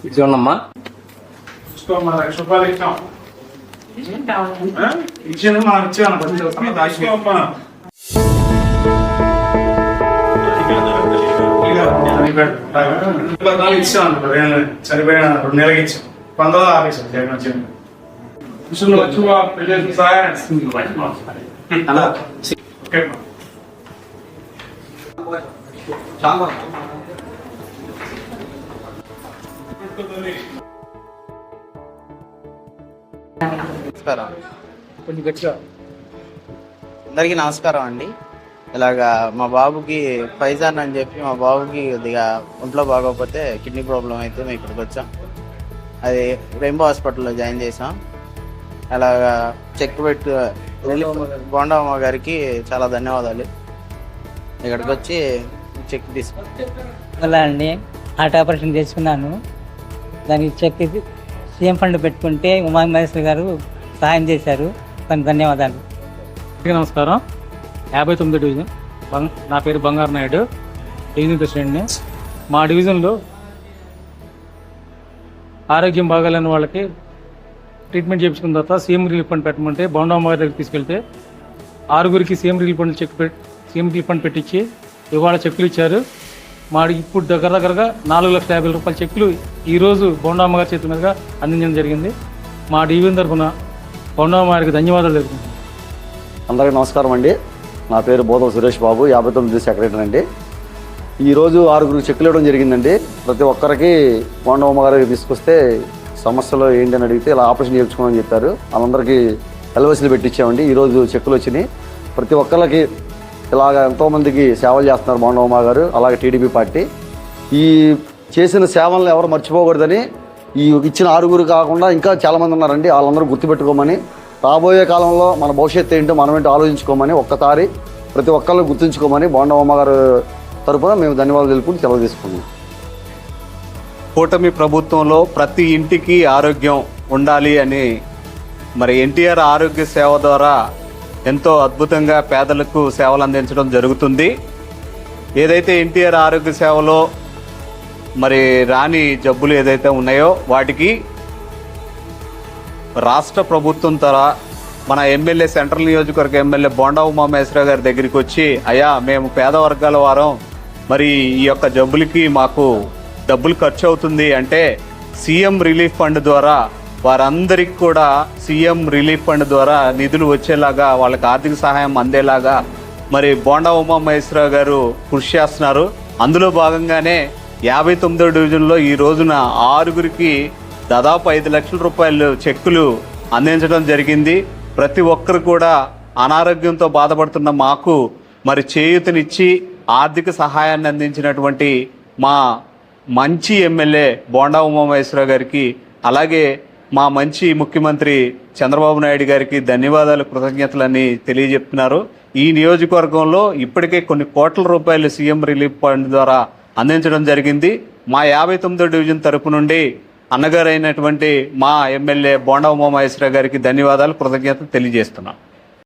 ఇది చూడమ్మా. రూపాయలు ఇచ్చాం ఇచ్చింది మనం ఇచ్చాం సరిపోయిన 2 నెలలకి ఇచ్చాం 15 ఆఫీసు జగన్ వచ్చింది అందరికీ నమస్కారం అండి. ఇలాగా మా బాబుకి ఫైజాన్ అని చెప్పి మా బాబుకి కొద్దిగా ఒంట్లో బాగోకపోతే కిడ్నీ ప్రాబ్లం అయితే మేము ఇక్కడికి వచ్చాం. అది రెయిన్బో హాస్పిటల్లో జాయిన్ చేసాం. అలాగా చెక్ పెట్టి బోండమ్మ గారికి చాలా ధన్యవాదాలు. ఇక్కడికి వచ్చి చెక్ తీసుకున్నా అండి. హార్ట్ ఆపరేషన్ చేసుకున్నాను. దానికి చెక్ సీఎం ఫండ్ పెట్టుకుంటే ఉమామహేశ్వరి గారు సహాయం చేశారు. దానికి ధన్యవాదాలు. నమస్కారం. 59 డివిజన్ నా పేరు బంగారు నాయుడు, డివిజన్ ప్రెసిడెంట్ని. మా డివిజన్లో ఆరోగ్యం బాగాలేని వాళ్ళకి ట్రీట్మెంట్ చేయించుకున్న తర్వాత సీఎం రిలీఫ్ ఫండ్ పెట్టమంటే బోండమ్మ గారి దగ్గరికి తీసుకెళ్తే 6గురికి CM relief fund CM relief fund పెట్టించి ఇవాళ చెక్కులు ఇచ్చారు. మాకు ఇప్పుడు దగ్గరగా 4,50,000 రూపాయల చెక్కులు ఈరోజు బోండమ్మ గారి చేతుల మీదుగా అందించడం జరిగింది. మా డివిజన్ తరఫున బోండమ్మ గారికి ధన్యవాదాలు తెలుపుతున్నాను. అందరికీ నమస్కారం అండి. నా పేరు బోధం సురేష్ బాబు, 59 సెక్రటరీ అండి. ఈరోజు 6గురికి చెక్కులు ఇవ్వడం జరిగిందండి. ప్రతి ఒక్కరికి బోండమ్మ గారికి తీసుకొస్తే సమస్యలు ఏంటి అని అడిగితే ఇలా ఆపరేషన్ చేయించుకోమని చెప్పారు. వాళ్ళందరికీ ఎల్ఓసీలు పెట్టించామండి. ఈరోజు చెక్కులు వచ్చినాయి. ప్రతి ఒక్కరికి ఇలాగ ఎంతోమందికి సేవలు చేస్తున్నారు బోండమ్మ గారు, అలాగే టీడీపీ పార్టీ. ఈ చేసిన సేవలను ఎవరు మర్చిపోకూడదని ఈ ఇచ్చిన 6గురు కాకుండా ఇంకా చాలామంది ఉన్నారండి. వాళ్ళందరూ గుర్తుపెట్టుకోమని, రాబోయే కాలంలో మన భవిష్యత్తు ఏంటో మనం ఏంటో ఆలోచించుకోమని, ఒక్కసారి ప్రతి ఒక్కళ్ళు గుర్తుంచుకోమని బోండమ్మ గారు తరఫున మేము ధన్యవాదాలు తెలుపుకుంటూ సెలవు తీసుకున్నాం. కూటమి ప్రభుత్వంలో ప్రతి ఇంటికి ఆరోగ్యం ఉండాలి అని మరి ఎన్టీఆర్ ఆరోగ్య సేవ ద్వారా ఎంతో అద్భుతంగా పేదలకు సేవలు అందించడం జరుగుతుంది. ఏదైతే ఎన్టీఆర్ ఆరోగ్య సేవలో మరి రాని జబ్బులు ఏదైతే ఉన్నాయో వాటికి రాష్ట్ర ప్రభుత్వం ద్వారా మన ఎమ్మెల్యే సెంట్రల్ నియోజకవర్గ ఎమ్మెల్యే బోండా ఉమామహేశ్వరరావు గారి దగ్గరికి వచ్చి, అయ్యా మేము పేద వర్గాల వారం, మరి ఈ యొక్క జబ్బులకి మాకు డబ్బులు ఖర్చు అవుతుంది అంటే సీఎం రిలీఫ్ ఫండ్ ద్వారా వారందరికీ కూడా సీఎం రిలీఫ్ ఫండ్ ద్వారా నిధులు వచ్చేలాగా వాళ్ళకి ఆర్థిక సహాయం అందేలాగా మరి బోండా ఉమామహేశ్వరరావు గారు కృషి చేస్తున్నారు. అందులో భాగంగానే 59వ డివిజన్లో ఈ రోజున 6గురికి దాదాపు 5 లక్షల రూపాయలు చెక్కులు అందించడం జరిగింది. ప్రతి ఒక్కరు కూడా అనారోగ్యంతో బాధపడుతున్న మాకు మరి చేయూతనిచ్చి ఆర్థిక సహాయాన్ని అందించినటువంటి మా మంచి ఎమ్మెల్యే బోండా ఉమామహేశ్వరరావు గారికి, అలాగే మా మంచి ముఖ్యమంత్రి చంద్రబాబు నాయుడు గారికి ధన్యవాదాలు, కృతజ్ఞతలని తెలియజెప్తున్నారు. ఈ నియోజకవర్గంలో ఇప్పటికే కొన్ని కోట్ల రూపాయలు సీఎం రిలీఫ్ ఫండ్ ద్వారా అందించడం జరిగింది. మా 59వ డివిజన్ తరపు నుండి అన్నగారైనటువంటి మా ఎమ్మెల్యే బోండా ఉమామహేశ్వరరావు గారికి ధన్యవాదాలు, కృతజ్ఞతలు తెలియజేస్తున్నాం.